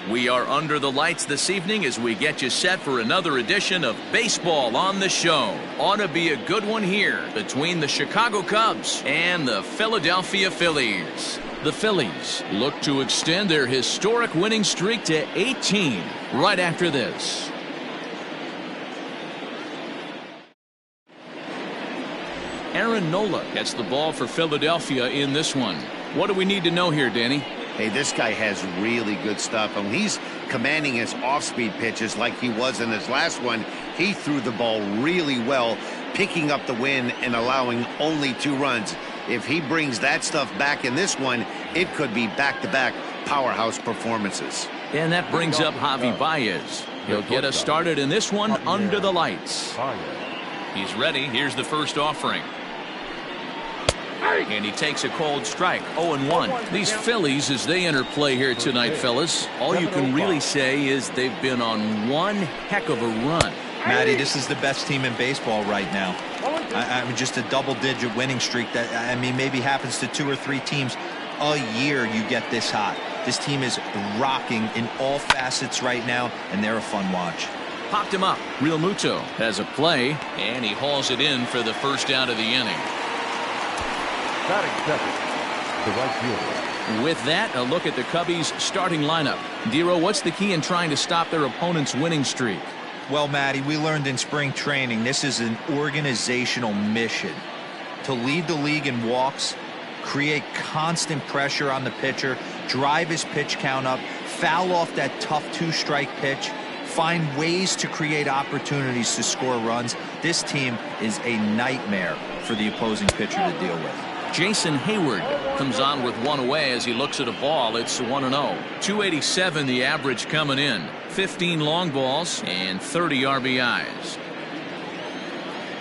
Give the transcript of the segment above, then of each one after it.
We are under the lights this evening as we get you set for another edition of Baseball on the Show. Ought to be a good one here between the Chicago Cubs and the Philadelphia Phillies. The Phillies look to extend their historic winning streak to 18 right after this. Aaron Nola gets the ball for Philadelphia in this one. What do we need to know here, Danny? Hey, this guy has really good stuff, and he's commanding his off-speed pitches like he was in his last one. He threw the ball really well, picking up the win and allowing only 2 runs. If he brings that stuff back in this one, it could be back-to-back powerhouse performances. And that brings up Javi Baez. He'll get us started in this one under the lights. He's ready. Here's the first offering. And he takes a cold strike. 0-1. These Phillies, as they enter play here tonight, fellas, all you can really say is they've been on one heck of a run. Matty, this is the best team in baseball right now. I mean, just a double-digit winning streak that, I mean, maybe happens to 2 or 3 teams a year. You get this hot. This team is rocking in all facets right now, and they're a fun watch. Popped him up. Real Muto has a play, and he hauls it in for the first out of the inning. Batting second, the right fielder. With that, a look at the Cubbies' starting lineup. Dero, what's the key in trying to stop their opponent's winning streak? Well, Matty, we learned in spring training this is an organizational mission. To lead the league in walks, create constant pressure on the pitcher, drive his pitch count up, foul off that tough 2-strike pitch, find ways to create opportunities to score runs. This team is a nightmare for the opposing pitcher to deal with. Jason Hayward comes on with 1 away as he looks at a ball. It's 1-0. 287 the average coming in. 15 long balls and 30 RBIs.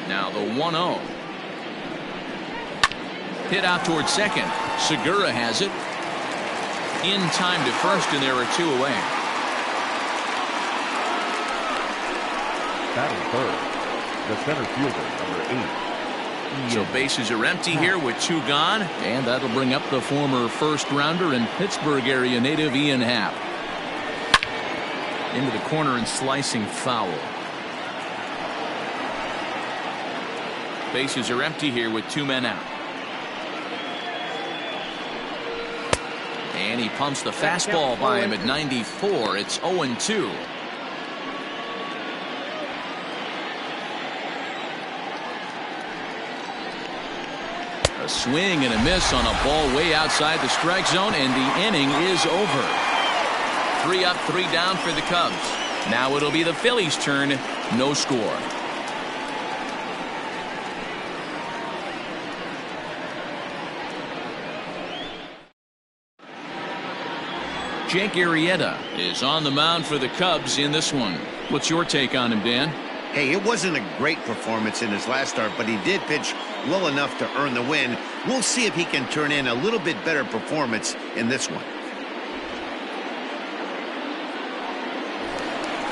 Now the 1-0. Hit out towards second. Segura has it. In time to first, and there are 2 away. Batting third, the center fielder, number 8. So bases are empty here with 2 gone, and that'll bring up the former first-rounder and Pittsburgh area native Ian Happ. Into the corner and slicing foul. Bases are empty here with 2 men out. And he pumps the fastball by him at 94. It's 0-2. A swing and a miss on a ball way outside the strike zone, and the inning is over. 3 up, 3 down for the Cubs. Now it'll be the Phillies' turn. No score. Jake Arrieta is on the mound for the Cubs in this one. What's your take on him, Dan? Hey, it wasn't a great performance in his last start, but he did pitch well enough to earn the win. We'll see if he can turn in a little bit better performance in this one.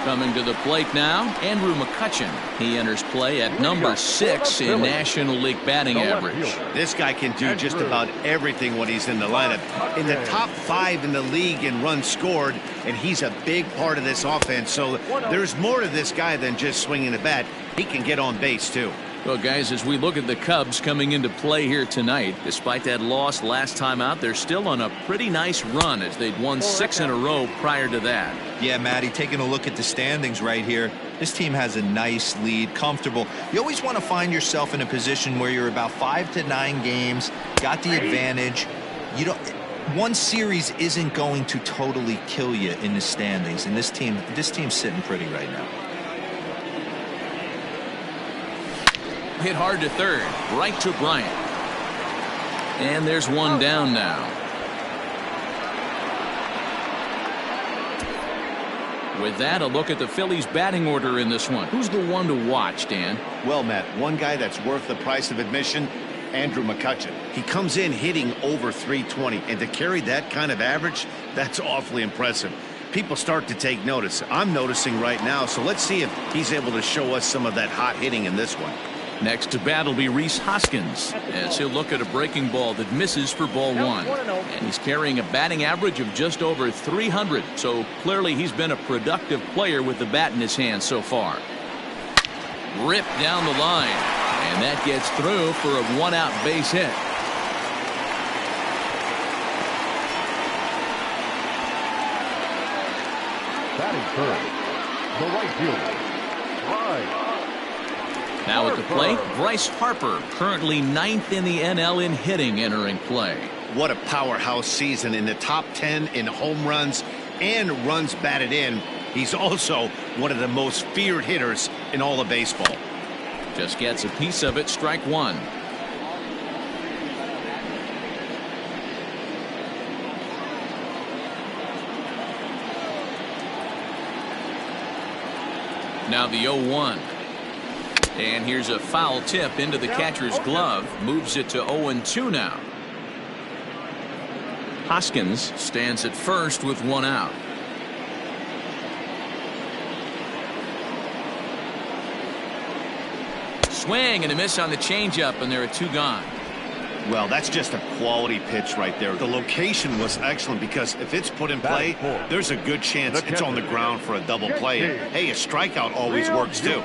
Coming to the plate now, Andrew McCutchen. He enters play at number 6 in National League batting average. This guy can do just about everything when he's in the lineup. In the top 5 in the league in runs scored, and he's a big part of this offense. So there's more to this guy than just swinging the bat. He can get on base, too. Well, guys, as we look at the Cubs coming into play here tonight, despite that loss last time out, they're still on a pretty nice run as they'd won 6 in a row prior to that. Yeah, Matty, taking a look at the standings right here, this team has a nice lead, comfortable. You always want to find yourself in a position where you're about 5 to 9 games, got the advantage. You don't. One series isn't going to totally kill you in the standings, and this team's sitting pretty right now. Hit hard to third, right to Bryant. And there's 1 down now. With that, a look at the Phillies batting order in this one. Who's the one to watch, Dan? Well, Matt, one guy that's worth the price of admission, Andrew McCutchen. He comes in hitting over 320, and to carry that kind of average, that's awfully impressive. People start to take notice. I'm noticing right now, so let's see if he's able to show us some of that hot hitting in this one. Next to bat will be Rhys Hoskins, as he'll look at a breaking ball that misses for ball one. And he's carrying a batting average of just over 300, so clearly he's been a productive player with the bat in his hand so far. Ripped down the line, and that gets through for a one-out base hit. Batting third, the right fielder, Bryce. Now at the plate, Bryce Harper, currently 9th in the NL in hitting, entering play. What a powerhouse season, in the top 10 in home runs and runs batted in. He's also one of the most feared hitters in all of baseball. Just gets a piece of it, strike one. Now the 0-1. And here's a foul tip into the catcher's glove. Moves it to 0-2 now. Hoskins stands at first with one out. Swing and a miss on the changeup, and there are two gone. Well, that's just a quality pitch right there. The location was excellent, because if it's put in play, there's a good chance it's on the ground for a double play. And, hey, a strikeout always works too.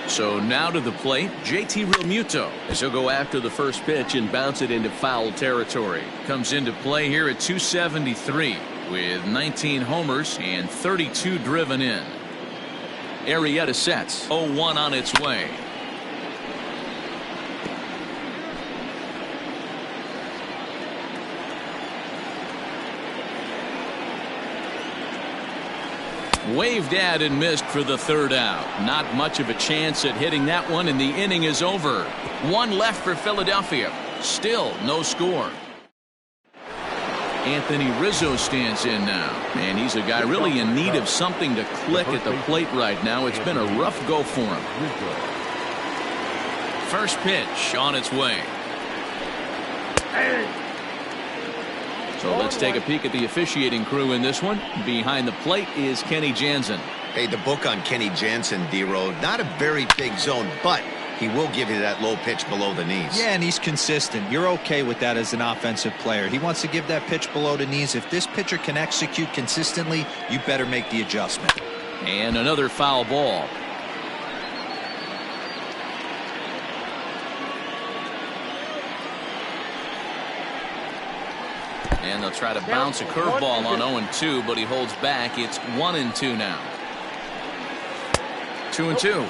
So now to the plate, JT Realmuto, as he'll go after the first pitch and bounce it into foul territory. Comes into play here at 273 with 19 homers and 32 driven in. Arrieta sets, 0-1 on its way. Waved at and missed for the third out. Not much of a chance at hitting that one, and the inning is over. One left for Philadelphia. Still no score. Anthony Rizzo stands in now, and he's a guy really in need of something to click at the plate right now. It's been a rough go for him. First pitch on its way. So let's take a peek at the officiating crew in this one. Behind the plate is Kenny Jansen. Hey, the book on Kenny Jansen, D-Road, not a very big zone, but he will give you that low pitch below the knees. Yeah, and he's consistent. You're okay with that as an offensive player. He wants to give that pitch below the knees. If this pitcher can execute consistently, you better make the adjustment. And another foul ball. And they'll try to bounce a curveball on 0-2, but he holds back. It's 1-2 now. 2-2.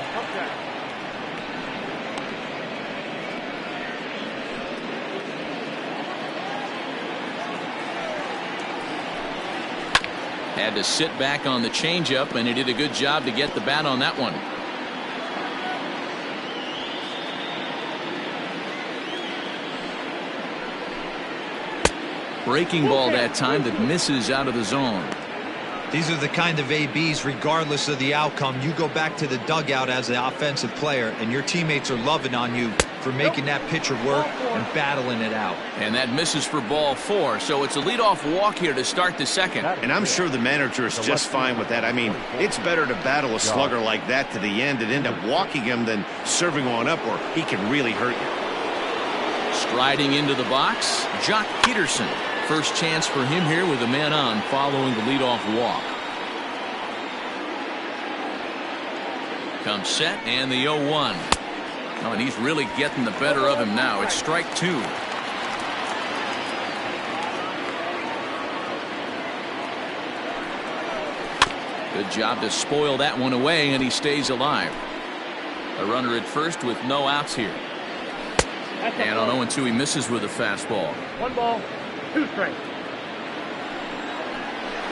Had to sit back on the changeup, and he did a good job to get the bat on that one. Breaking ball that time that misses out of the zone. These are the kind of ABs, regardless of the outcome, you go back to the dugout as an offensive player, and your teammates are loving on you for making that pitcher work and battling it out. And that misses for ball 4, so it's a leadoff walk here to start the second. And I'm sure the manager is just fine with that. I mean, it's better to battle a slugger like that to the end and end up walking him than serving on up, or he can really hurt you. Striding into the box, Jock Peterson. First chance for him here with a man on following the leadoff walk. Comes set and the 0-1. Oh, and he's really getting the better of him now. It's strike 2. Good job to spoil that one away, and he stays alive. A runner at first with no outs here. And on 0-2 he misses with a fastball. 1 ball. 2 strikes.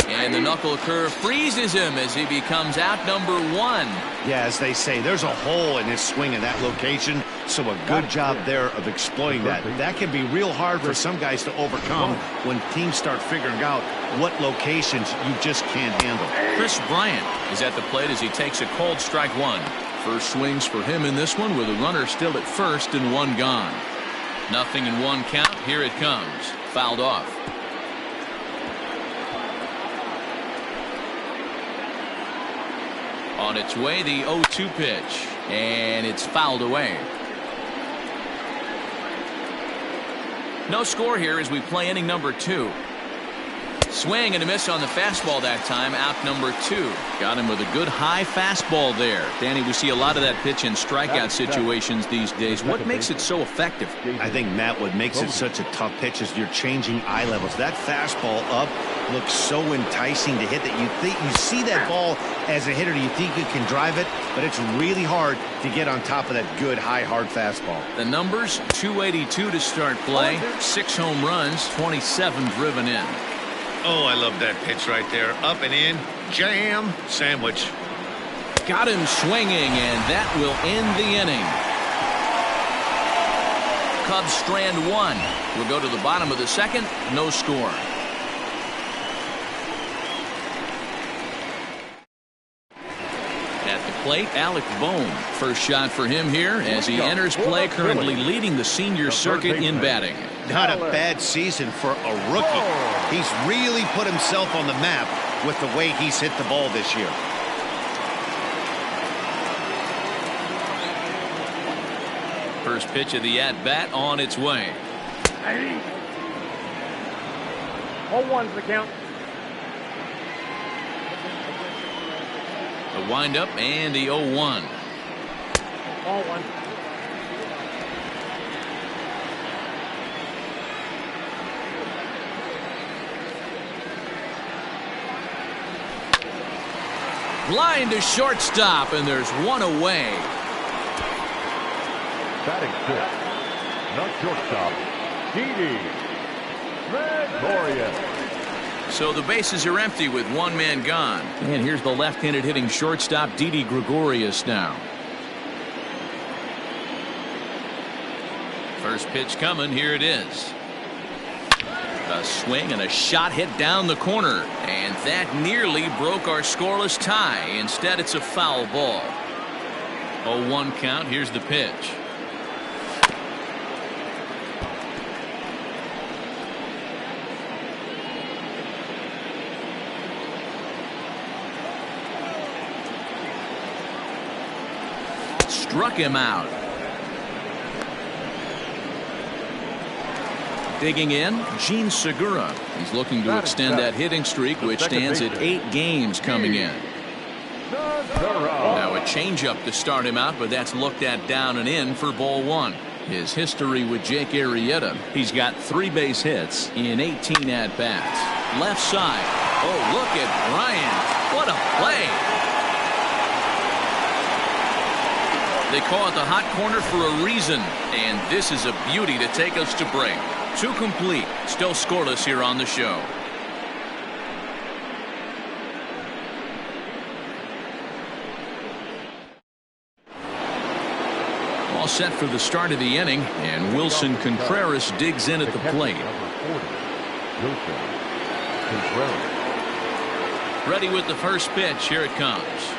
And the knuckle curve freezes him as he becomes out number 1. Yeah, as they say, there's a hole in his swing in that location, so a good job there of exploiting that. That can be real hard for some guys to overcome when teams start figuring out what locations you just can't handle. Chris Bryant is at the plate as he takes a cold strike 1. First swings for him in this one with a runner still at first and 1 gone. Nothing in one count. Here it comes. Fouled off. On its way, the 0-2 pitch. And it's fouled away. No score here as we play inning number 2. Swing and a miss on the fastball that time. Out number 2. Got him with a good high fastball there. Danny, we see a lot of that pitch in strikeout situations these days. What makes it so effective? I think, Matt, what makes it such a tough pitch is you're changing eye levels. That fastball up looks so enticing to hit that you see that ball as a hitter, you think you can drive it, but it's really hard to get on top of that good high hard fastball. The numbers: 282 to start play, 6 home runs, 27 driven in. Oh, I love that pitch right there. Up and in, jam, sandwich. Got him swinging, and that will end the inning. Cubs strand 1. We'll go to the bottom of the second. No score. At the plate, Alec Bohm. First shot for him here as he enters play, currently leading the senior circuit in batting. Not a bad season for a rookie. He's really put himself on the map with the way he's hit the ball this year. First pitch of the at-bat on its way. 0-1's the count. The windup and the 0-1. 0-1. Line to shortstop, and there's one away. Batting fifth, not shortstop, Didi Gregorius. So the bases are empty with one man gone. And here's the left-handed hitting shortstop, Didi Gregorius now. First pitch coming. Here it is. A swing and a shot hit down the corner. And that nearly broke our scoreless tie. Instead, it's a foul ball. 0-1 count. Here's the pitch. Struck him out. Digging in, Gene Segura. He's looking to extend that hitting streak, which stands at 8 games coming in. Now a changeup to start him out, but that's looked at down and in for ball 1. His history with Jake Arrieta: he's got 3 base hits in 18 at-bats. Left side. Oh, look at Bryant. What a play. They call it the hot corner for a reason, and this is a beauty to take us to break. 2 complete, still scoreless here on the show. All set for the start of the inning, and Wilson Contreras digs in at the plate. Ready with the first pitch. Here it comes.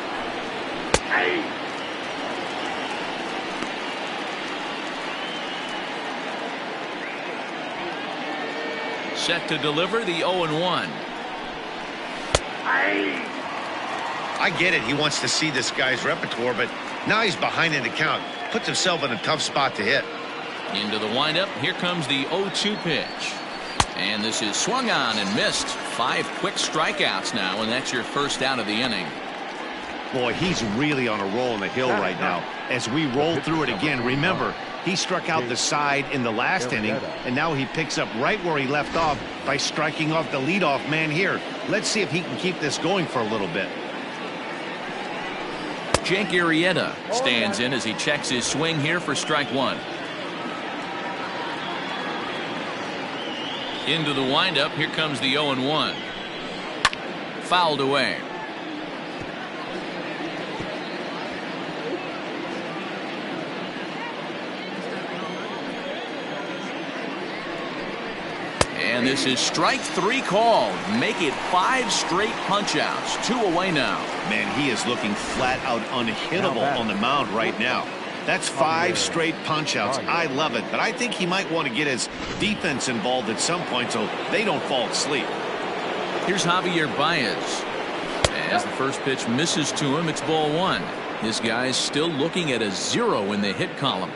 Set to deliver the 0-1. I get it. He wants to see this guy's repertoire, but now he's behind in the count. Puts himself in a tough spot to hit. Into the windup. Here comes the 0-2 pitch. And this is swung on and missed. 5 quick strikeouts now, and that's your first out of the inning. Boy, he's really on a roll on the hill right now. As we roll through it again, remember, he struck out the side in the last inning, and now he picks up right where he left off by striking off the leadoff man here. Let's see if he can keep this going for a little bit. Jake Arrieta stands in as he checks his swing here for strike 1. Into the windup. Here comes the 0-1. Fouled away. And this is strike 3 called. Make it 5 straight punch-outs. 2 away now. Man, he is looking flat out unhittable on the mound right now. That's 5 straight punch-outs. I love it, but I think he might want to get his defense involved at some point so they don't fall asleep. Here's Javier Baez. As the first pitch misses to him, it's ball 1. This guy's still looking at a 0 in the hit column.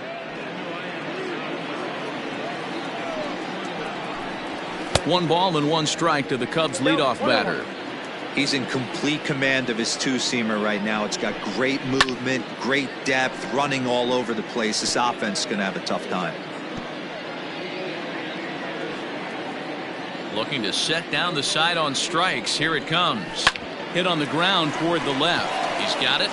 One ball and 1 strike to the Cubs leadoff batter. He's in complete command of his two-seamer right now. It's got great movement, great depth, running all over the place. This offense is going to have a tough time. Looking to set down the side on strikes. Here it comes. Hit on the ground toward the left. He's got it.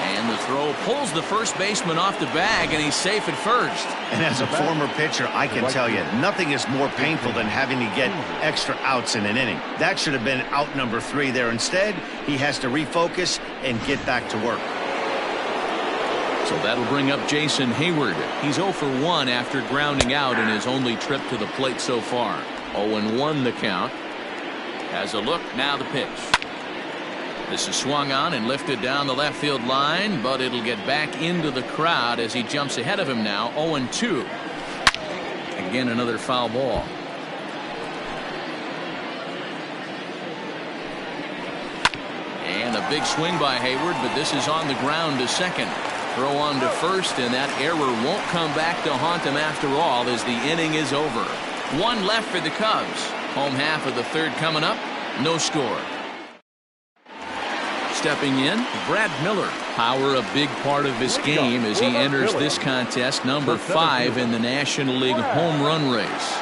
And the throw pulls the first baseman off the bag, and he's safe at first. And as a former pitcher, I can tell you, nothing is more painful than having to get extra outs in an inning. That should have been out number 3 there. Instead, he has to refocus and get back to work. So that'll bring up Jason Hayward. He's 0 for 1 after grounding out in his only trip to the plate so far. 0-1 the count. Has a look, now the pitch. This is swung on and lifted down the left field line, but it'll get back into the crowd as he jumps ahead of him now. 0-2. Again, another foul ball. And a big swing by Hayward, but this is on the ground to second. Throw on to first, and that error won't come back to haunt him after all as the inning is over. 1 left for the Cubs. Home half of the 3rd coming up. No score. Stepping in, Brad Miller. Power a big part of his game as he enters this contest, number 5 in the National League home run race.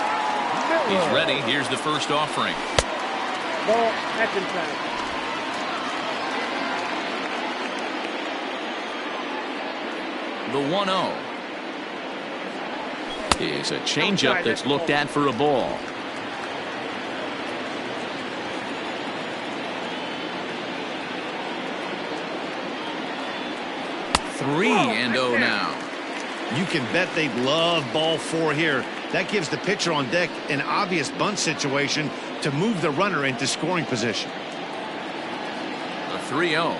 He's ready. Here's the first offering. Ball, action time. The 1-0 is a changeup that's looked at for a ball. Three and 0 now. You can bet they'd love ball 4 here. That gives the pitcher on deck an obvious bunt situation to move the runner into scoring position. A 3-0.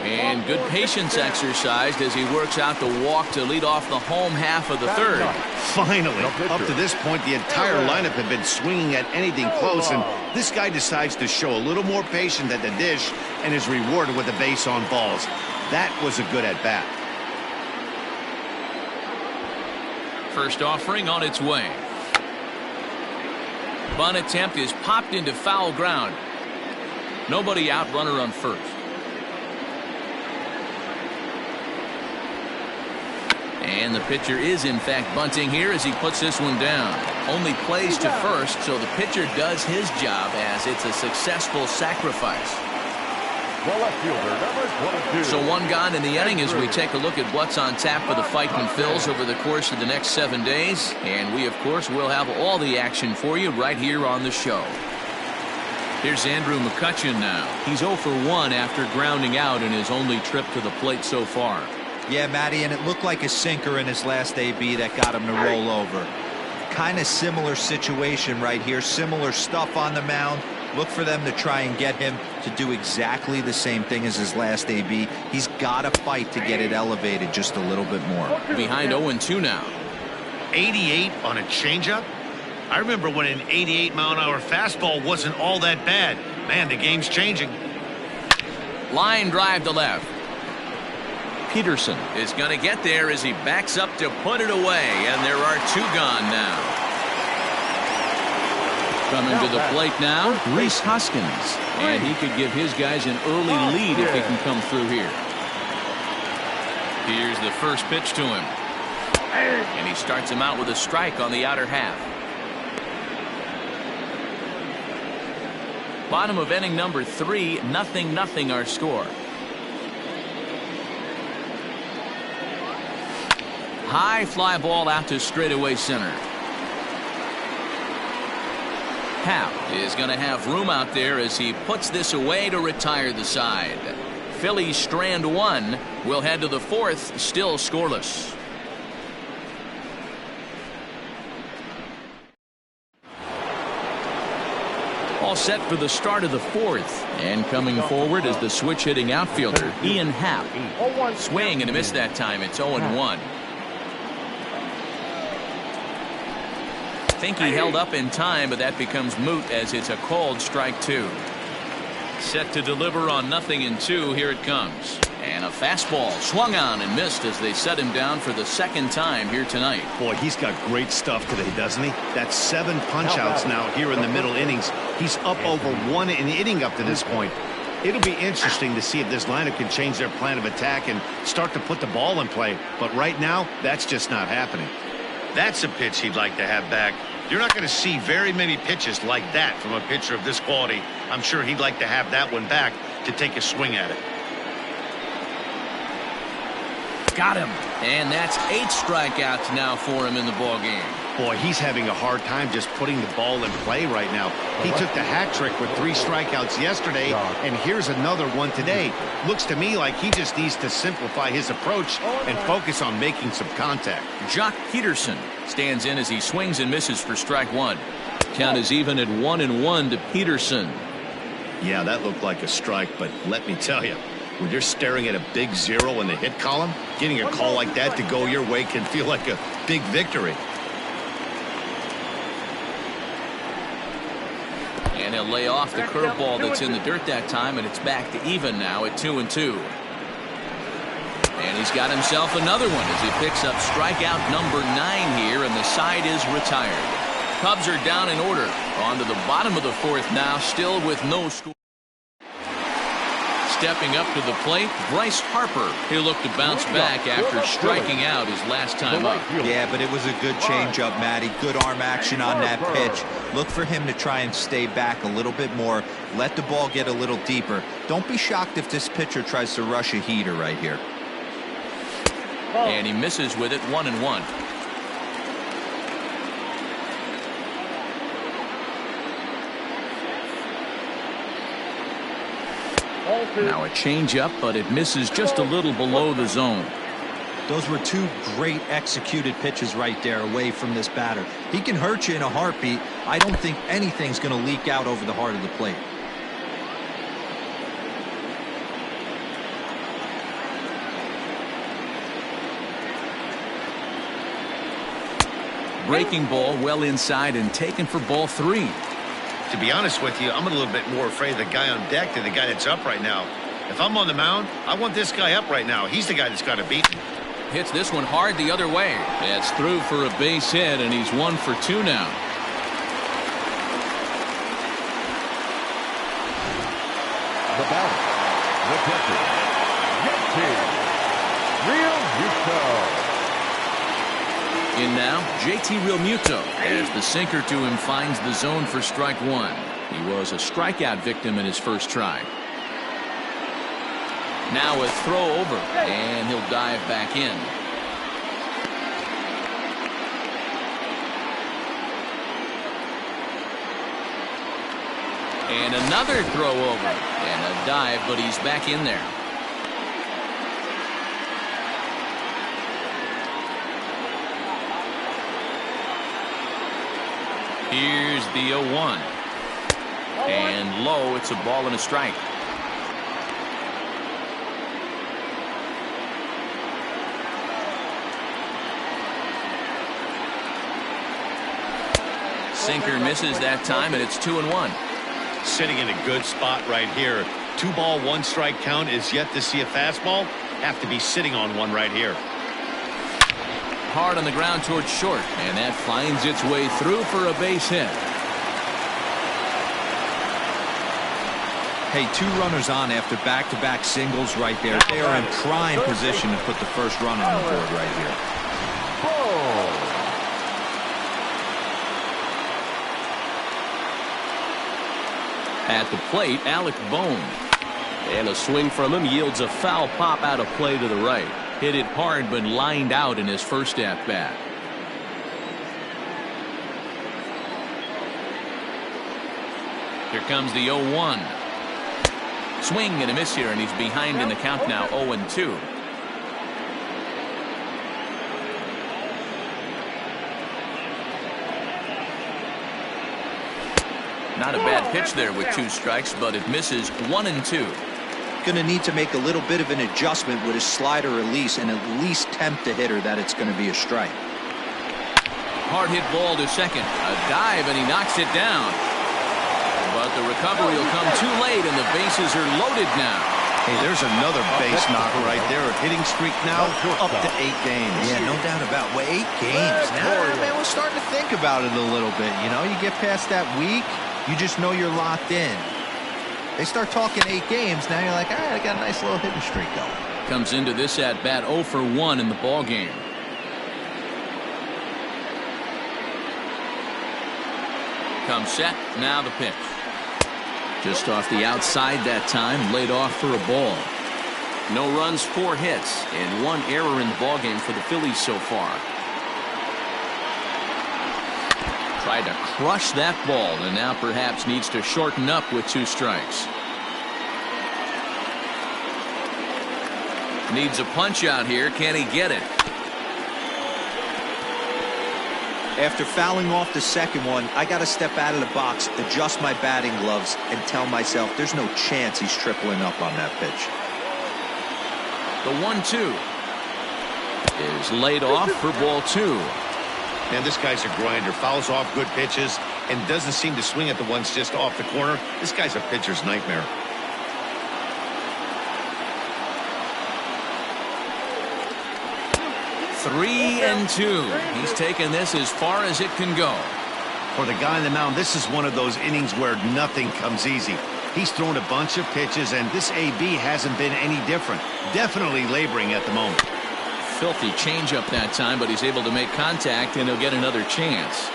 And good patience exercised as he works out the walk to lead off the home half of the 3rd. Finally, up to this point, the entire lineup had been swinging at anything close, and this guy decides to show a little more patience at the dish and is rewarded with a base on balls. That was a good at-bat. First offering on its way. Bunt attempt is popped into foul ground. Nobody out, runner on first. And the pitcher is in fact bunting here as he puts this one down. Only plays to first, so the pitcher does his job as it's a successful sacrifice. So 1 gone in the inning as we take a look at what's on tap for the Fightin' Phils over the course of the next 7 days. And we, of course, will have all the action for you right here on the show. Here's Andrew McCutchen now. He's 0 for 1 after grounding out in his only trip to the plate so far. Yeah, Matty, and it looked like a sinker in his last AB that got him to roll over. Kind of similar situation right here. Similar stuff on the mound. Look for them to try and get him to do exactly the same thing as his last AB. He's got to fight to get it elevated just a little bit more. Behind 0-2 now. 88 on a changeup? I remember when an 88-mile-an-hour fastball wasn't all that bad. Man, the game's changing. Line drive to left. Peterson is going to get there as he backs up to put it away, and there are 2 gone now. Coming to the plate now, Rhys Hoskins, and he could give his guys an early lead if he can come through here. Here's the first pitch to him, and he starts him out with a strike on the outer half. Bottom of inning number 3, 0-0 our score. High fly ball out to straightaway center. Happ is going to have room out there as he puts this away to retire the side. Phillies strand 1. We'll head to the 4th, still scoreless. All set for the start of the fourth. And coming forward is the switch hitting outfielder, Ian Happ. Swing and a miss that time. It's 0-1. I think he held up in time, but that becomes moot as it's a called strike two. Set to deliver on 0-2. Here it comes. And a fastball swung on and missed as they set him down for the second time here tonight. Boy, he's got great stuff today, doesn't he? That's 7 punch-outs now here in the middle innings. He's up over 1 an inning up to this point. It'll be interesting to see if this lineup can change their plan of attack and start to put the ball in play. But right now, that's just not happening. That's a pitch he'd like to have back. You're not going to see very many pitches like that from a pitcher of this quality. I'm sure he'd like to have that one back to take a swing at it. Got him. And that's 8 strikeouts now for him in the ballgame. Boy, he's having a hard time just putting the ball in play right now. He took the hat trick with 3 strikeouts yesterday, and here's another one today. Looks to me like he just needs to simplify his approach and focus on making some contact. Jock Peterson stands in as he swings and misses for strike 1. Count is even at 1-1 to Peterson. Yeah, that looked like a strike, but let me tell you, when you're staring at a big 0 in the hit column, getting a call like that to go your way can feel like a big victory. And he'll lay off the curveball that's in the dirt that time, and it's back to even now at 2-2. And he's got himself another one as he picks up strikeout number 9 here, and the side is retired. Cubs are down in order. On to the bottom of the fourth now, still with no score. Stepping up to the plate, Bryce Harper. He'll look to bounce back after striking out his last time up. Yeah, but it was a good changeup, Matty. Good arm action on that pitch. Look for him to try and stay back a little bit more. Let the ball get a little deeper. Don't be shocked if this pitcher tries to rush a heater right here. And he misses with it, 1-1. Now a changeup, but it misses just a little below the zone. Those were 2 great executed pitches right there away from this batter. He can hurt you in a heartbeat. I don't think anything's going to leak out over the heart of the plate. Breaking ball well inside and taken for ball 3. To be honest with you, I'm a little bit more afraid of the guy on deck than the guy that's up right now. If I'm on the mound, I want this guy up right now. He's the guy that's got to beat me. Hits this one hard the other way. That's through for a base hit, and he's 1 for 2 now. The batter, the pitcher, JT Realmuto. In now, JT Realmuto as the sinker to him finds the zone for strike 1. He was a strikeout victim in his first try. Now a throw over, and he'll dive back in. And another throw over, and a dive, but he's back in there. Here's the 0-1. And low, it's a ball and a strike. Sinker misses that time, and it's 2-1. Sitting in a good spot right here. 2 ball, 1 strike count is yet to see a fastball. Have to be sitting on one right here. Hard on the ground towards short, and that finds its way through for a base hit. Hey, 2 runners on after back-to-back singles right there. They are in prime position to put the first run on the board right here. At the plate, Alec Bohm. And a swing from him yields a foul pop out of play to the right. Hit it hard, but lined out in his first at-bat. Here comes the 0-1. Swing and a miss here, and he's behind in the count now, 0-2. Not a bad pitch there with 2 strikes, but it misses 1 and 2. Going to need to make a little bit of an adjustment with his slider release and at least tempt the hitter that it's going to be a strike. Hard hit ball to second. A dive, and he knocks it down. But the recovery will come too late, and the bases are loaded now. Hey, there's another base knocker right there. A hitting streak now up to 8 games. Yeah, no doubt about it. Well, 8 games. Now, man, we're starting to think about it a little bit. You know, you get past that week, you just know you're locked in. They start talking 8 games, now you're like, all right, I got a nice little hitting streak going. Comes into this at bat 0 for 1 in the ball game. Comes set, now the pitch. Just off the outside that time, laid off for a ball. No runs, 4 hits, and 1 error in the ball game for the Phillies so far. Tried to crush that ball, and now perhaps needs to shorten up with 2 strikes. Needs a punch out here. Can he get it? After fouling off the second one, I got to step out of the box, adjust my batting gloves, and tell myself there's no chance he's tripling up on that pitch. The 1-2 is laid off for ball 2. Man, this guy's a grinder. Fouls off good pitches and doesn't seem to swing at the ones just off the corner. This guy's a pitcher's nightmare. Three and 2. He's taken this as far as it can go. For the guy on the mound, this is one of those innings where nothing comes easy. He's thrown a bunch of pitches, and this AB hasn't been any different. Definitely laboring at the moment. Filthy changeup that time, but he's able to make contact, and he'll get another chance.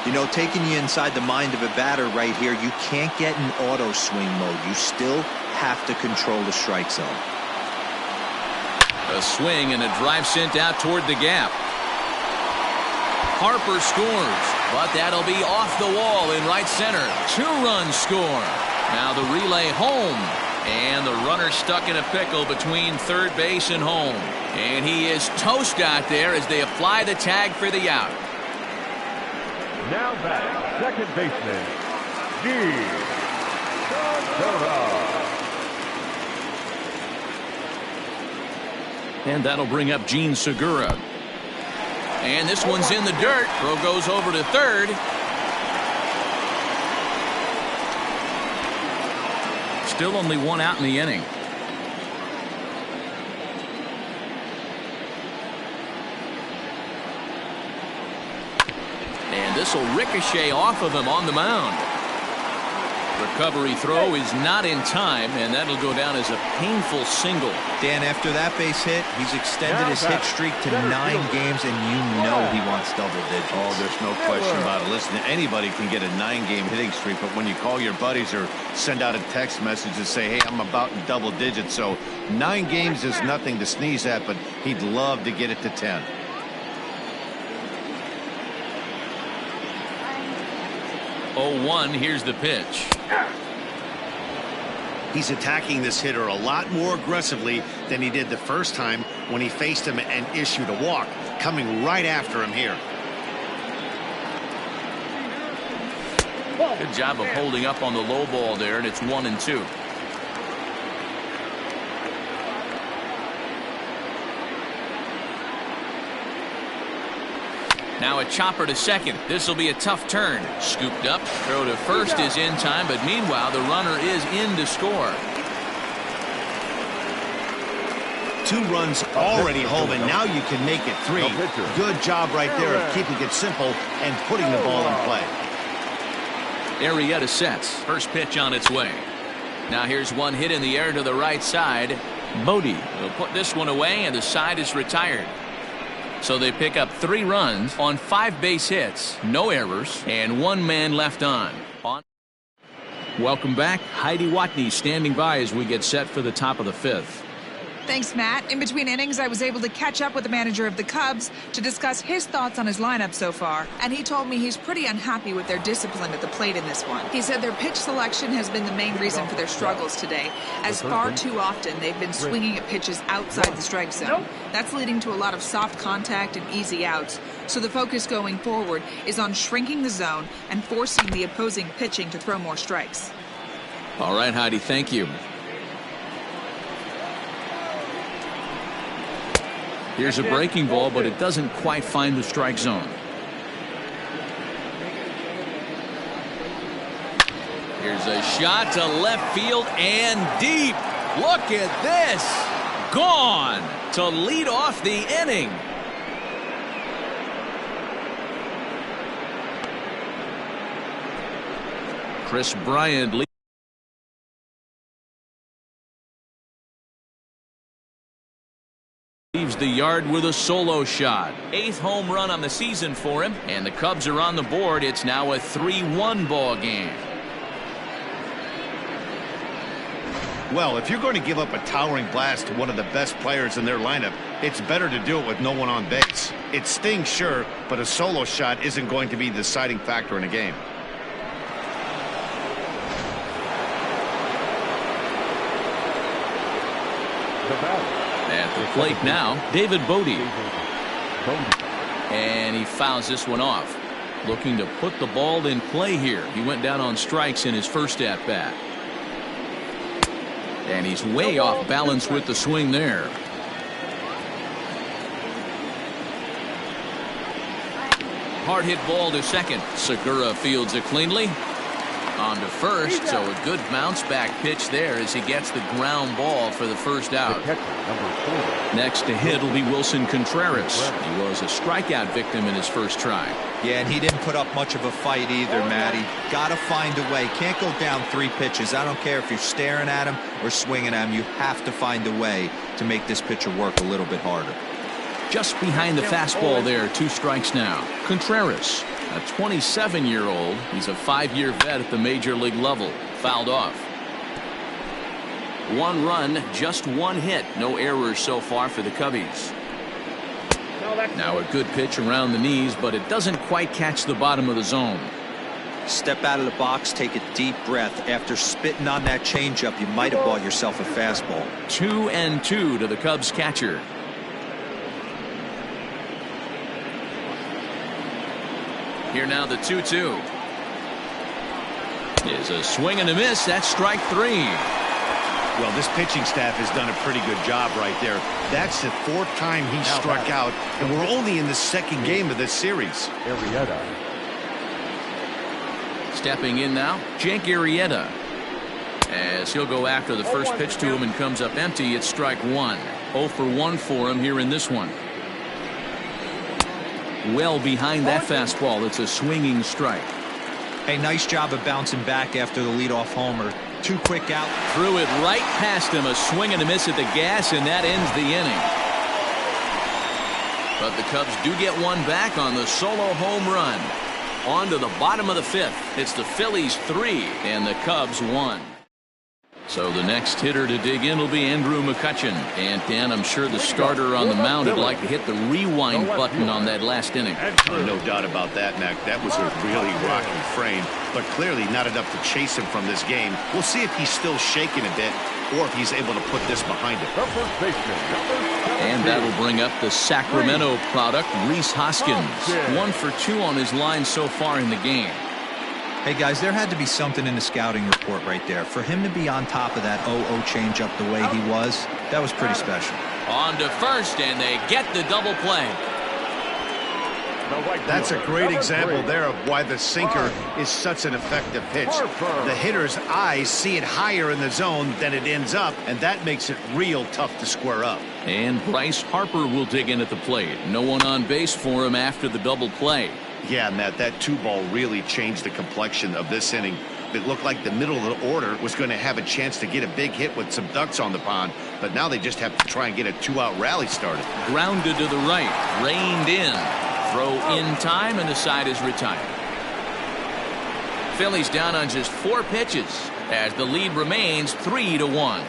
You know, taking you inside the mind of a batter right here, you can't get in auto swing mode. You still have to control the strike zone. A swing and a drive sent out toward the gap. Harper scores, but that'll be off the wall in right center. 2-run score. Now the relay home, and the runner stuck in a pickle between third base and home. And he is toast out there as they apply the tag for the out. Now back, second baseman, G66. And that'll bring up Gene Segura. And this one's in the dirt. Throw goes over to third. Still only 1 out in the inning. And this will ricochet off of him on the mound. Recovery throw is not in time, and that'll go down as a painful single. Dan, after that base hit, he's extended his hit streak to 9 games, and you know he wants double digits. Oh, there's no question about it. Listen, anybody can get a 9-game hitting streak, but when you call your buddies or send out a text message and say, hey, I'm about in double digits, so 9 games is nothing to sneeze at, but he'd love to get it to 10. Here's the pitch. He's attacking this hitter a lot more aggressively than he did the first time when he faced him and issued a walk. Coming right after him here. Good job of holding up on the low ball there, and it's 1-2. Now a chopper to second. This will be a tough turn. Scooped up. Throw to first is in time, but meanwhile the runner is in to score. 2 runs already home, and now you can make it 3. Good job right there of keeping it simple and putting the ball in play. Arrieta sets. First pitch on its way. Now here's one hit in the air to the right side. Bodie will put this one away, and the side is retired. So they pick up 3 runs on 5 base hits, no errors, and 1 man left on. Welcome back. Heidi Watney standing by as we get set for the top of the 5th. Thanks, Matt. In between innings, I was able to catch up with the manager of the Cubs to discuss his thoughts on his lineup so far, and he told me he's pretty unhappy with their discipline at the plate in this one. He said their pitch selection has been the main reason for their struggles today, as far too often they've been swinging at pitches outside the strike zone. That's leading to a lot of soft contact and easy outs, So the focus going forward is on shrinking the zone and forcing the opposing pitching to throw more strikes. All right, Heidi, thank you. Here's a breaking ball, but it doesn't quite find the strike zone. Here's a shot to left field and deep. Look at this. Gone to lead off the inning. Chris Bryant leaves the yard with a solo shot. 8th home run on the season for him, and the Cubs are on the board. It's now a 3-1 ball game. Well, if you're going to give up a towering blast to one of the best players in their lineup, it's better to do it with no one on base. It stings, sure, but a solo shot isn't going to be the deciding factor in a game. At the plate now, David Bodie. And he fouls this one off. Looking to put the ball in play here. He went down on strikes in his first at-bat. And he's way off balance with the swing there. Hard hit ball to second. Segura fields it cleanly. On to first, so a good bounce back pitch there as he gets the ground ball for the first out. Next to hit will be Wilson Contreras. He was a strikeout victim in his first try. Yeah, and he didn't put up much of a fight either, Matty. Gotta find a way. Can't go down 3 pitches. I don't care if you're staring at him or swinging at him. You have to find a way to make this pitcher work a little bit harder. Just behind the fastball there, 2 strikes now. Contreras, a 27-year-old. He's a 5-year vet at the major league level. Fouled off. 1 run, just 1 hit. No errors so far for the Cubbies. Now a good pitch around the knees, but it doesn't quite catch the bottom of the zone. Step out of the box, take a deep breath. After spitting on that changeup, you might have bought yourself a fastball. 2-2 to the Cubs catcher. Here now the 2-2. Is a swing and a miss. That's strike 3. Well, this pitching staff has done a pretty good job right there. That's the 4th time he struck out, and we're only in the 2nd game of this series. Stepping in now, Jake Arrieta. As he'll go after the first pitch to him and comes up empty, it's strike 1. 0 for 1 for him here in this one. Well behind that fastball. It's a swinging strike. Hey, nice job of bouncing back after the leadoff homer. 2 quick out. Threw it right past him. A swing and a miss at the gas, and that ends the inning. But the Cubs do get one back on the solo home run. On to the bottom of the 5th. It's the Phillies 3 and the Cubs 1. So the next hitter to dig in will be Andrew McCutchen. And Dan, I'm sure the starter on the mound would like to hit the rewind button on that last inning. No doubt about that, Mac. That was a really rocky frame, but clearly not enough to chase him from this game. We'll see if he's still shaking a bit or if he's able to put this behind him. And that'll bring up the Sacramento product, Rhys Hoskins. 1 for 2 on his line so far in the game. Hey, guys, there had to be something in the scouting report right there. For him to be on top of that 0-0 changeup the way he was, that was pretty special. On to first, and they get the double play. That's a great example there of why the sinker is such an effective pitch. The hitter's eyes see it higher in the zone than it ends up, and that makes it real tough to square up. And Bryce Harper will dig in at the plate. No one on base for him after the double play. Yeah, Matt, that 2-ball really changed the complexion of this inning. It looked like the middle of the order was going to have a chance to get a big hit with some ducks on the pond, but now they just have to try and get a 2-out rally started. Grounded to the right, reined in. Throw in time, and the side is retired. Phillies down on just 4 pitches as the lead remains 3-1.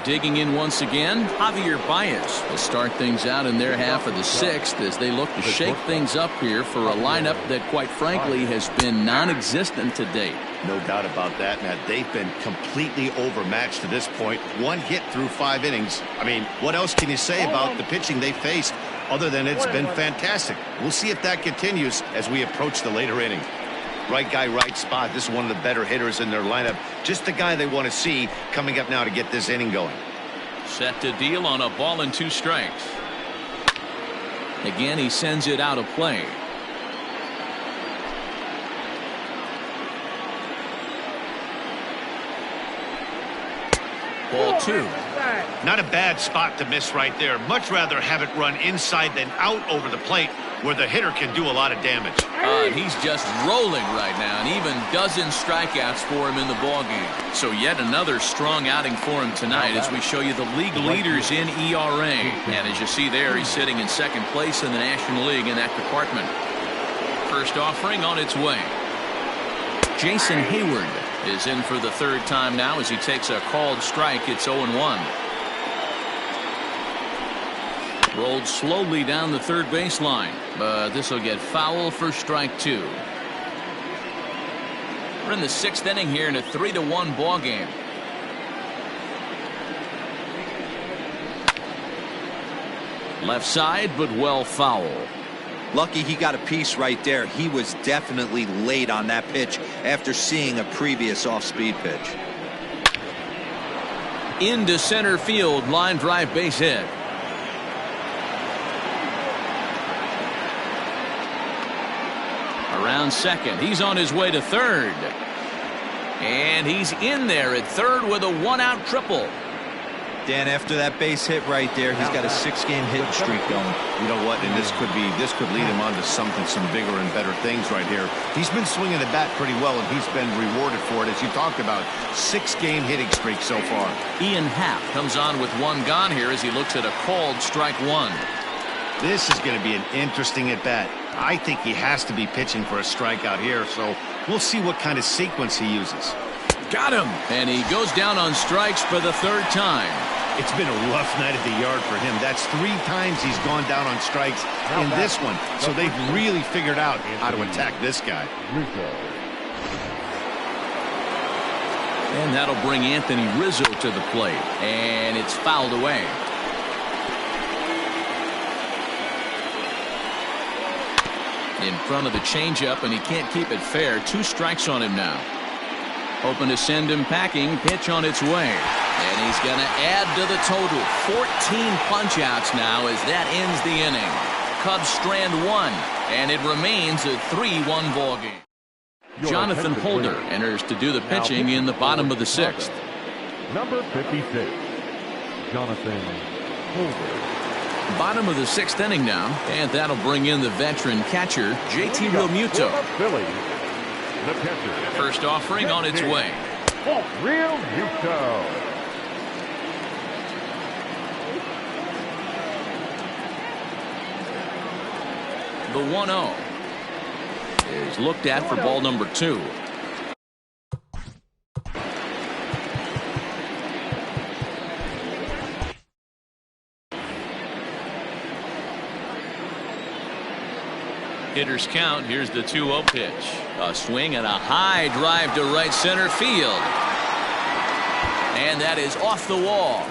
Digging in once again, Javier Baez will start things out in their half of the 6th as they look to shake things up here for a lineup that, quite frankly, has been non-existent to date. No doubt about that, Matt. They've been completely overmatched to this point. 1 hit through 5 innings. I mean, what else can you say about the pitching they faced? Other than it's been fantastic. We'll see if that continues as we approach the later inning. Right guy, right spot. This is one of the better hitters in their lineup. Just the guy they want to see coming up now to get this inning going. Set to deal on a ball and 2 strikes. Again, he sends it out of play. Ball 2. Not a bad spot to miss right there. Much rather have it run inside than out over the plate where the hitter can do a lot of damage. And he's just rolling right now, and even dozen strikeouts for him in the ballgame. So yet another strong outing for him tonight as we show you the league leaders in ERA. And as you see there, he's sitting in 2nd place in the National League in that department. First offering on its way. Jason Hayward is in for the 3rd time now as he takes a called strike. It's 0-1. Rolled slowly down the 3rd baseline, but this will get foul for strike 2. We're in the 6th inning here in a 3-1 ball game. Left side, but well foul. Lucky he got a piece right there. He was definitely late on that pitch after seeing a previous off-speed pitch. Into center field, line drive base hit. Around 2nd, he's on his way to 3rd. And he's in there at 3rd with a 1-out triple. Dan, after that base hit right there, he's got a 6-game hitting streak going. You know what? And this could lead him on to some bigger and better things right here. He's been swinging the bat pretty well, and he's been rewarded for it, as you talked about. 6-game hitting streak so far. Ian Happ comes on with 1 gone here as he looks at a called strike 1. This is going to be an interesting at bat. I think he has to be pitching for a strikeout here, so we'll see what kind of sequence he uses. Got him, and he goes down on strikes for the 3rd time. It's been a rough night at the yard for him. That's 3 times he's gone down on strikes in this one. So they've really figured out how to attack this guy. And that'll bring Anthony Rizzo to the plate. And it's fouled away. In front of the changeup, and he can't keep it fair. 2 strikes on him now. Hoping to send him packing. Pitch on its way. And he's going to add to the total. 14 punch-outs now as that ends the inning. Cubs strand 1, and it remains a 3-1 ball game. Jonathan Holder enters to do the pitching in the bottom of the 6th. Number 56, Jonathan Holder. Bottom of the 6th inning now, and that'll bring in the veteran catcher, JT Realmuto. Phillies, the catcher. First offering on its way. Realmuto. The 1-0 is looked at for ball number 2. Hitters count. Here's the 2-0 pitch. A swing and a high drive to right center field. And that is off the wall.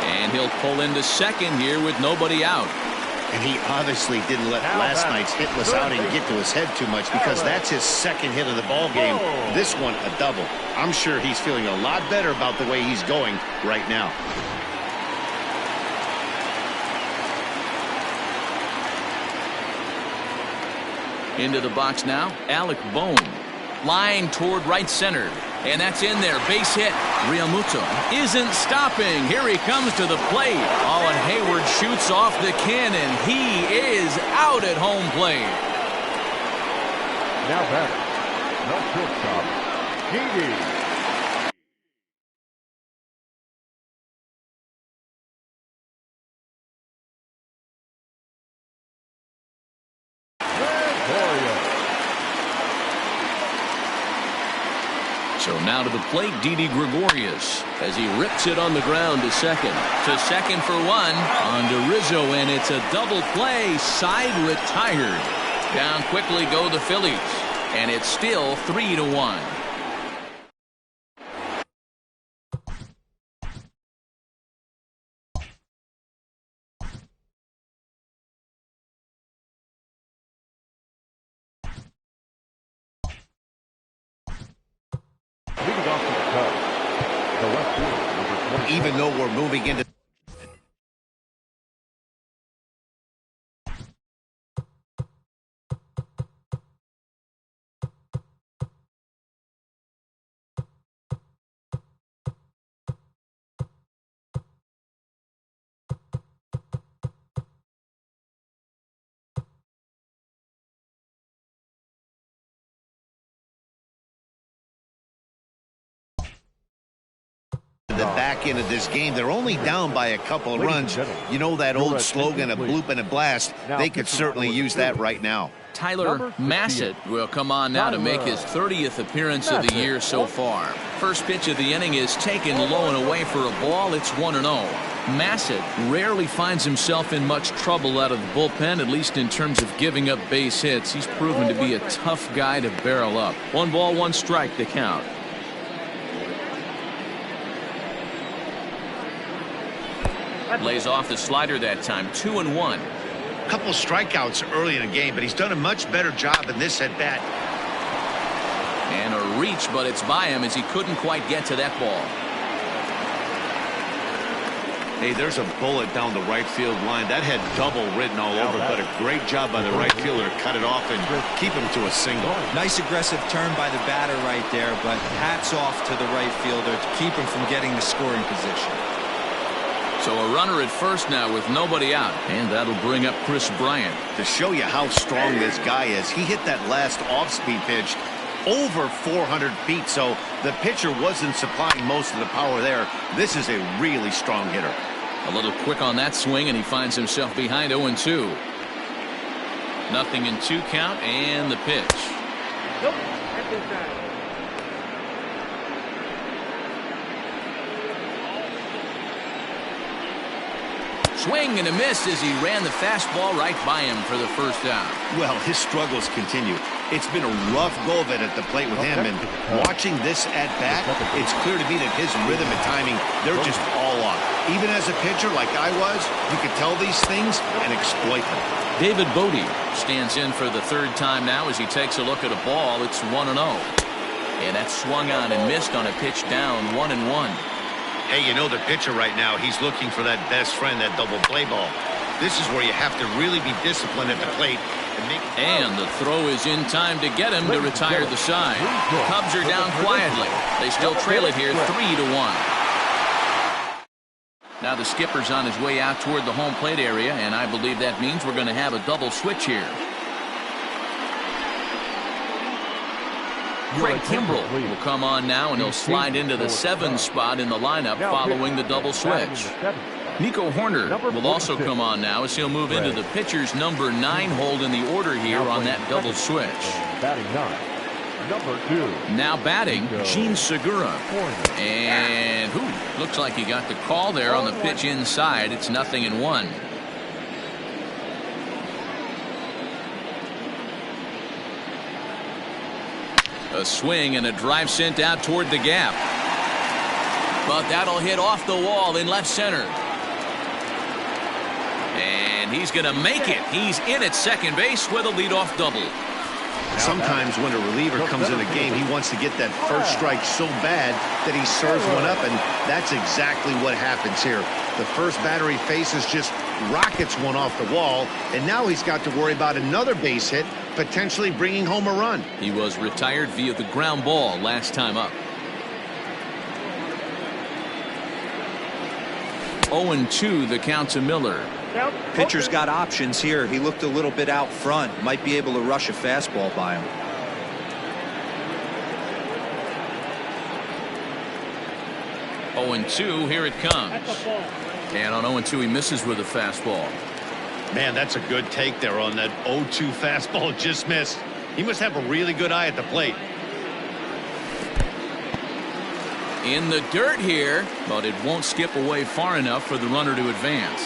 And he'll pull into 2nd here with nobody out. And he obviously didn't let last night's hitless outing get to his head too much, because that's his 2nd hit of the ball game. This one a double. I'm sure he's feeling a lot better about the way he's going right now. Into the box now, Alec Bohm. Line toward right center. And that's in there. Base hit. Realmuto isn't stopping. Here he comes to the plate. Oh, and Hayward shoots off the cannon. He is out at home plate. Now batter, the shortstop, Gigi. So now to the plate, Didi Gregorius as he rips it on the ground to 2nd. To 2nd for 1. On to Rizzo, and it's a double play. Side retired. Down quickly go the Phillies. And it's still 3-1. even though we're moving into the back end of this game. They're only down by a couple of runs. You know that old slogan, a bloop and a blast? They could certainly use that right now. Tyler Massett will come on now to make his 30th appearance of the year so far. First pitch of the inning is taken low and away for a ball. It's 1-0. Massett rarely finds himself in much trouble out of the bullpen, at least in terms of giving up base hits. He's proven to be a tough guy to barrel up. 1 ball, 1 strike to count. Lays off the slider that time. 2-1. Couple strikeouts early in the game, but he's done a much better job in this at bat. And a reach, but it's by him as he couldn't quite get to that ball. Hey, there's a bullet down the right field line. That had double written all over, but a great job by the right fielder to cut it off and keep him to a single. Nice aggressive turn by the batter right there, but hats off to the right fielder to keep him from getting the scoring position. So a runner at first now with nobody out, and that'll bring up Chris Bryant. To show you how strong this guy is, he hit that last off-speed pitch over 400 feet, so the pitcher wasn't supplying most of the power there. This is a really strong hitter. A little quick on that swing, and he finds himself behind 0-2. 0-2 count, and the pitch. Nope, that's inside. Swing and a miss as he ran the fastball right by him for the first out. Well, his struggles continue. It's been a rough go of it at the plate with him, and watching this at bat, it's clear to me that his rhythm and timing, they're just all off. Even as a pitcher like I was, you could tell these things and exploit them. David Bodie stands in for the third time now as he takes a look at a ball. It's 1-0. And that's swung on and missed on a pitch down, 1-1. Hey, you know the pitcher right now, he's looking for that best friend, that double play ball. This is where you have to really be disciplined at the plate. And the throw is in time to get him to retire the side. Cubs are down quietly. They still trail it here 3-1. Now the skipper's on his way out toward the home plate area, and I believe that means we're going to have a double switch here. Craig Kimbrell will come on now, and he'll slide into the 7 spot in the lineup following the double switch. Nico Horner will also come on now as he'll move into the pitcher's number 9 hold in the order here on that double switch. Batting 9, number 2. Now batting, Gene Segura. And looks like he got the call there on the pitch inside. It's 0-1. A swing and a drive sent out toward the gap. But that'll hit off the wall in left center. And he's going to make it. He's in at second base with a leadoff double. Sometimes when a reliever comes in a game, he wants to get that first strike so bad that he serves one up, and that's exactly what happens here. The first batter he faces just rockets one off the wall, and now he's got to worry about another base hit, potentially bringing home a run. He was retired via the ground ball last time up. 0-2 the count to Miller. Pitcher's got options here. He looked a little bit out front. Might be able to rush a fastball by him. 0-2, here it comes. And on 0-2 he misses with a fastball. Man, that's a good take there on that 0-2 fastball, just missed. He must have a really good eye at the plate. In the dirt here, but it won't skip away far enough for the runner to advance.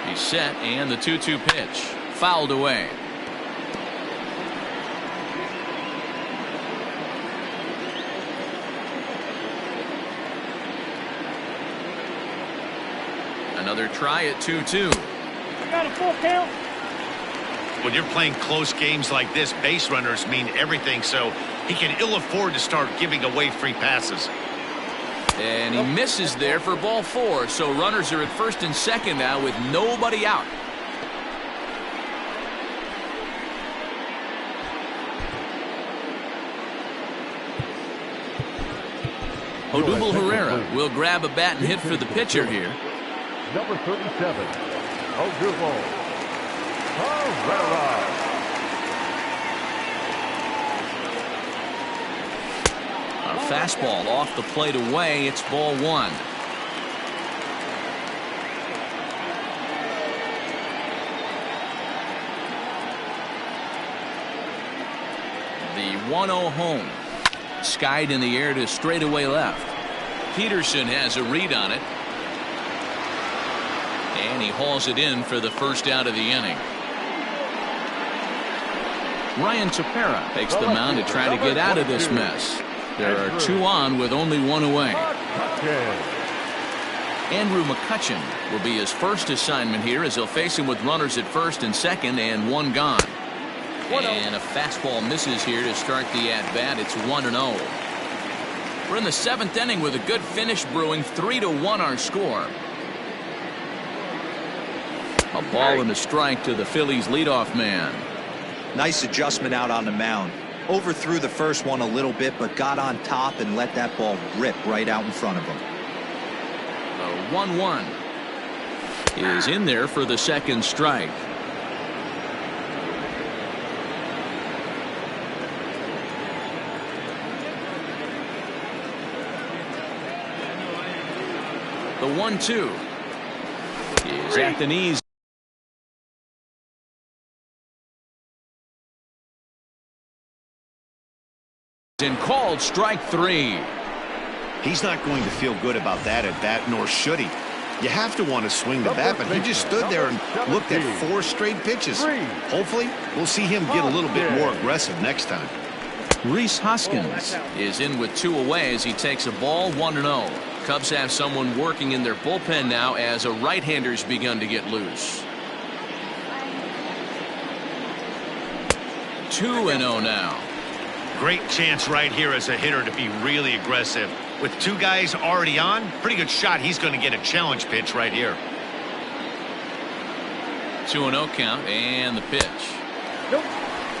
He's set, and the 2-2 pitch fouled away. Another try at 2-2. I got a full count. When you're playing close games like this, base runners mean everything, so he can ill afford to start giving away free passes. And he misses there for ball 4. So runners are at first and second now with nobody out. Odubel Herrera will grab a bat and hit for the pitcher here. Number 37, Odubel Herrera. A fastball off the plate away. It's ball 1. The 1-0 home. Skied in the air to straightaway left. Peterson has a read on it. And he hauls it in for the first out of the inning. Ryan Tepera takes the mound to try to get out of this mess. There are 2 on with only 1 away. Andrew McCutchen will be his first assignment here as he'll face him with runners at first and second and 1 gone. And a fastball misses here to start the at-bat. It's 1-0. We're in the 7th inning with a good finish brewing. 3-1 our score. A ball and a strike to the Phillies leadoff man. Nice adjustment out on the mound. Overthrew the first one a little bit, but got on top and let that ball rip right out in front of him. The 1-1 is in there for the second strike. The 1-2 is at the knees. And called strike 3. He's not going to feel good about that at bat, nor should he. You have to want to swing the bat, but he just stood there and looked at 4 straight pitches. Hopefully, we'll see him get a little bit more aggressive next time. Rhys Hoskins is in with 2 away as he takes a ball. 1-0. Cubs have someone working in their bullpen now as a right-hander's begun to get loose. 2-0 now. Great chance right here as a hitter to be really aggressive. With 2 guys already on, pretty good shot he's going to get a challenge pitch right here. 2-0 count and the pitch. Nope.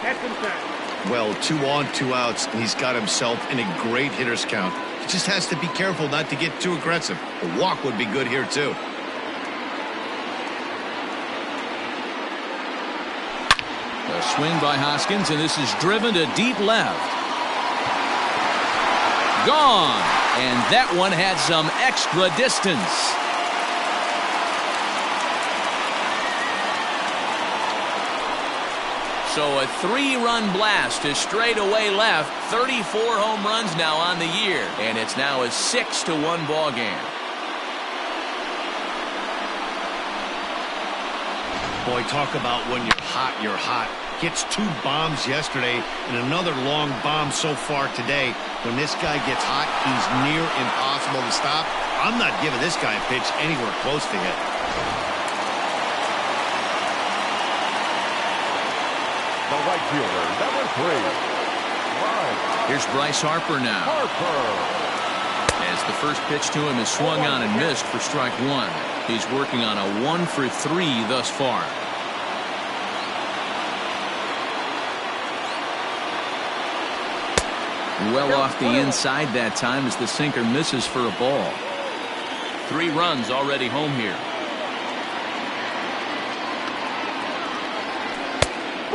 That's inside. Well, 2 on, 2 outs, and he's got himself in a great hitter's count. He just has to be careful not to get too aggressive. A walk would be good here, too. A swing by Hoskins, and this is driven to deep left. Gone, and that one had some extra distance. So a 3-run blast to straightaway left. 34 home runs now on the year, and it's now a 6-1 ball game. Boy, talk about when you're hot, you're hot. Gets 2 bombs yesterday and another long bomb so far today. When this guy gets hot, he's near impossible to stop. I'm not giving this guy a pitch anywhere close to hit. The right fielder, number 3. Here's Bryce Harper now. As the first pitch to him is swung on and missed for strike 1. He's working on a 1 for 3 thus far. Well off the inside that time as the sinker misses for a ball. 3 runs already home here.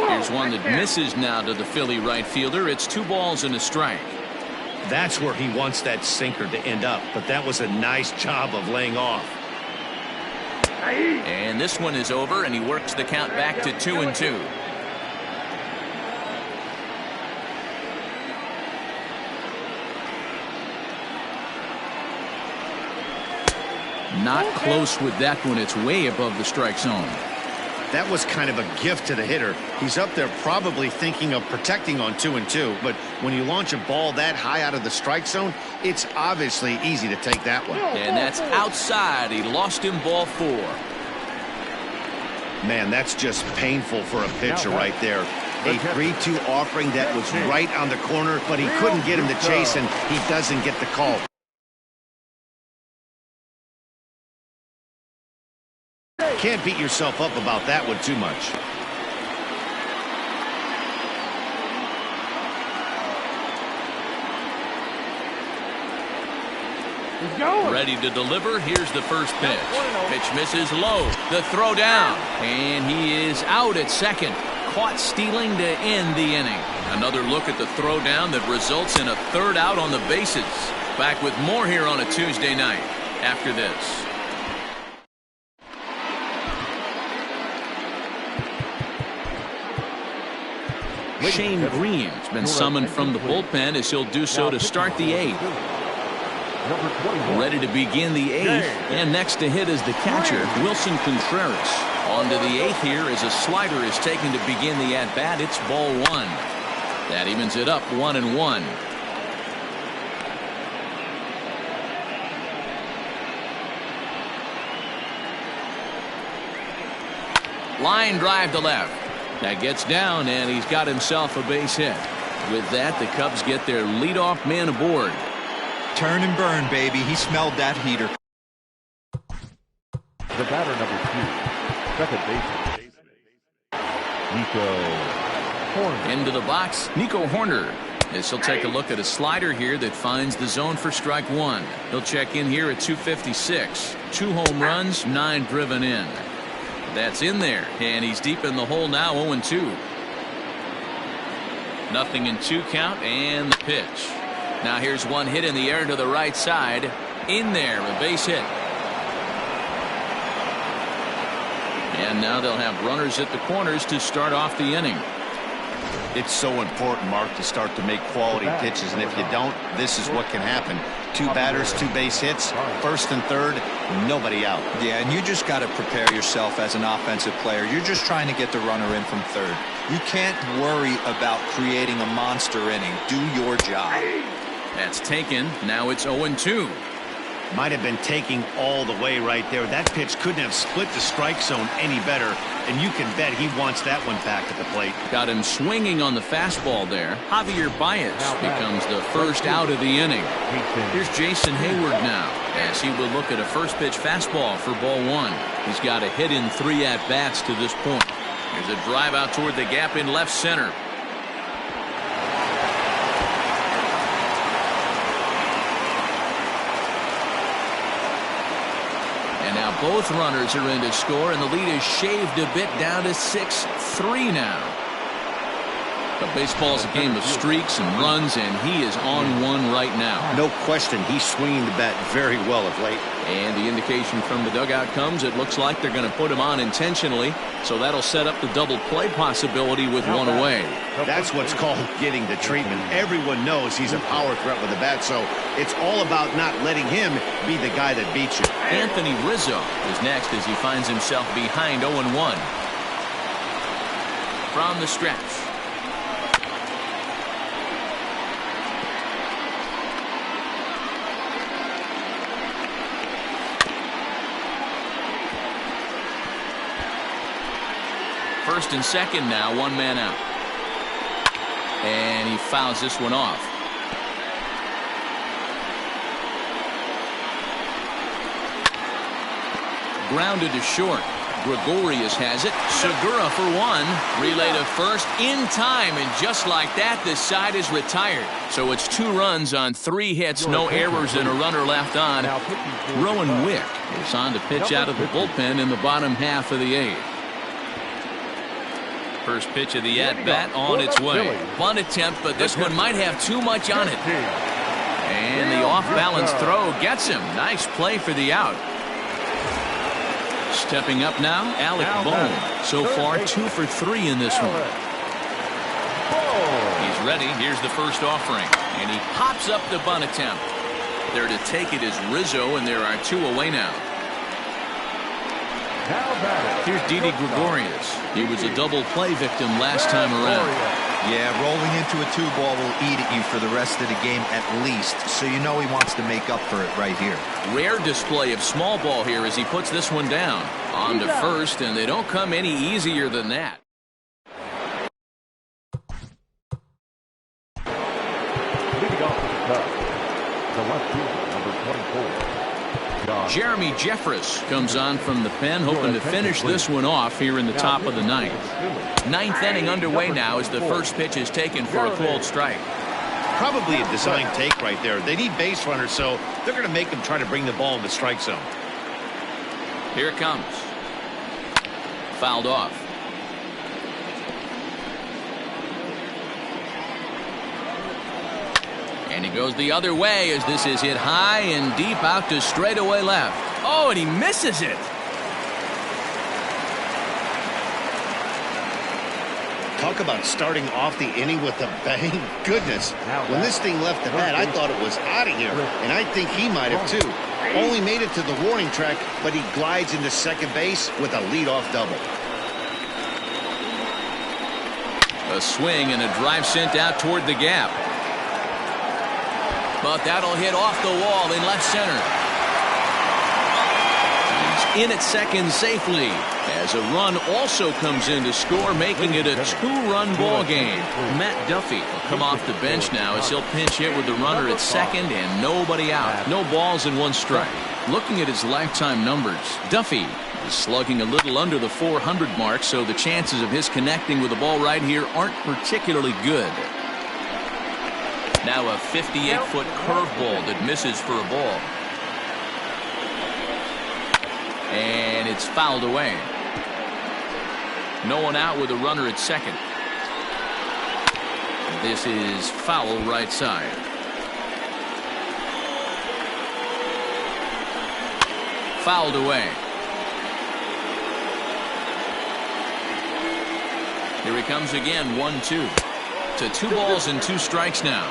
Here's one that misses now to the Philly right fielder. It's 2 balls and a strike. That's where he wants that sinker to end up, but that was a nice job of laying off. And this one is over, and he works the count back to 2-2. Not close with that one. It's way above the strike zone. That was kind of a gift to the hitter. He's up there probably thinking of protecting on 2-2, but when you launch a ball that high out of the strike zone, it's obviously easy to take that one. And that's outside. He lost him ball 4. Man, that's just painful for a pitcher right there. A 3-2 offering that was right on the corner, but he couldn't get him to chase, and he doesn't get the call. Can't beat yourself up about that one too much. Ready to deliver. Here's the first pitch. Pitch misses low. The throw down. And he is out at second. Caught stealing to end the inning. Another look at the throw down that results in a third out on the bases. Back with more here on a Tuesday night after this. Shane Green's been summoned from the bullpen as he'll do so to start the eighth. Ready to begin the eighth, and next to hit is the catcher, Wilson Contreras. On to the eighth here as a slider is taken to begin the at-bat. It's ball one. That evens it up 1-1. Line drive to left. That gets down, and he's got himself a base hit. With that, the Cubs get their leadoff man aboard. Turn and burn, baby. He smelled that heater. The batter, number 2, second baseman, Nico Horner. Into the box, Nico Horner. As he'll take a look at a slider here that finds the zone for strike one. He'll check in here at 256. 2 home runs, 9 driven in. That's in there, and he's deep in the hole now, 0-2. Nothing in 2 count, and the pitch. Now here's one hit in the air to the right side. In there, a base hit. And now they'll have runners at the corners to start off the inning. It's so important, Mark, to start to make quality pitches, and if you don't, this is what can happen. 2 batters, 2 base hits, first and third, nobody out. Yeah, and you just got to prepare yourself as an offensive player. You're just trying to get the runner in from third. You can't worry about creating a monster inning. Do your job. That's taken. Now it's 0-2. Might have been taking all the way right there. That pitch couldn't have split the strike zone any better, and you can bet he wants that one back at the plate. Got him swinging on the fastball there. Javier Baez becomes the first out of the inning. Here's Jason Hayward now as he will look at a first pitch fastball for ball one. He's got a hit in 3 at-bats to this point. There's a drive out toward the gap in left center. Now both runners are in to score, and the lead is shaved a bit down to 6-3 now. But baseball's a game of streaks and runs, and he is on one right now. No question, he's swinging the bat very well of late. And the indication from the dugout comes, it looks like they're going to put him on intentionally, so that'll set up the double play possibility with one away. That's what's called getting the treatment. Everyone knows he's a power threat with the bat, so it's all about not letting him be the guy that beats you. Anthony Rizzo is next as he finds himself behind 0-1. From the stretch. First and second now, 1 man out. And he fouls this one off. Grounded to short. Gregorius has it. Segura for 1. Relay to first in time, and just like that, the side is retired. So it's 2 runs on 3 hits, no errors, and a runner left on. Rowan Wick is on to pitch out of the bullpen in the bottom half of the 8th. First pitch of the at-bat on its way. Bunt attempt, but this one might have too much on it. And the off-balance throw gets him. Nice play for the out. Stepping up now, Alec Bohm. So far, 2 for 3 in this one. He's ready. Here's the first offering. And he pops up the bunt attempt. There to take it is Rizzo, and there are 2 away now. Here's Didi Gregorius. He was a double play victim last time around. Yeah, rolling into a 2-ball will eat at you for the rest of the game at least, so you know he wants to make up for it right here. Rare display of small ball here as he puts this one down. On to first, and they don't come any easier than that. Left fielder, number 24. Jeremy Jeffress comes on from the pen, hoping to finish this one off here in the top of the ninth. Ninth inning underway now as the first pitch is taken for a called strike. Probably a design take right there. They need base runners, so they're going to make them try to bring the ball in the strike zone. Here it comes. Fouled off. And he goes the other way as this is hit high and deep out to straightaway left. Oh, and he misses it. Talk about starting off the inning with a bang. Goodness, when this thing left the bat, I thought it was out of here, and I think he might have too. Only made it to the warning track, but he glides into second base with a leadoff double. A swing and a drive sent out toward the gap. But that'll hit off the wall in left center. He's in at second safely as a run also comes in to score, making it a two-run ball game. Matt Duffy will come off the bench now as he'll pinch hit with the runner at second and nobody out. No balls and one strike. Looking at his lifetime numbers, Duffy is slugging a little under the 400 mark, so the chances of his connecting with the ball right here aren't particularly good. Now a 58-foot curveball that misses for a ball. And it's fouled away. No one out with a runner at second. This is foul right side. Fouled away. Here he comes again, 1-2. To 2 balls and 2 strikes now.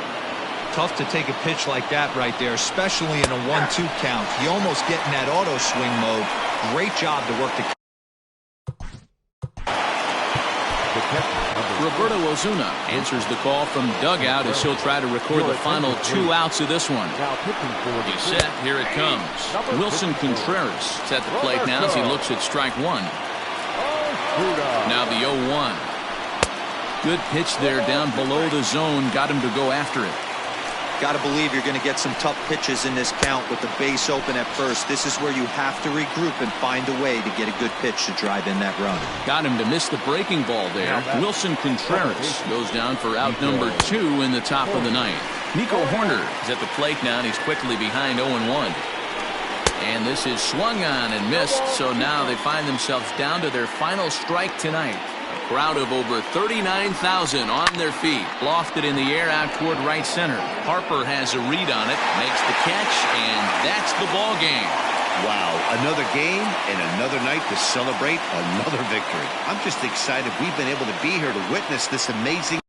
Tough to take a pitch like that right there, especially in a 1-2 count. You almost get in that auto swing mode. Great job to work the. Roberto Ozuna answers the call from dugout as he'll try to record the final 2 outs of this one. He's set. Here it comes. Wilson Contreras is at the plate now as he looks at strike 1. Now the 0-1. Good pitch there down below the zone. Got him to go after it. Got to believe you're going to get some tough pitches in this count with the base open at first. This is where you have to regroup and find a way to get a good pitch to drive in that run. Got him to miss the breaking ball there. Wilson Contreras goes down for out number 2 in the top of the ninth. Nico Horner is at the plate now, and he's quickly behind 0-1. And this is swung on and missed, so now they find themselves down to their final strike tonight. A crowd of over 39,000 on their feet, lofted in the air out toward right center. Harper has a read on it, makes the catch, and that's the ball game. Wow, another game and another night to celebrate another victory. I'm just excited we've been able to be here to witness this amazing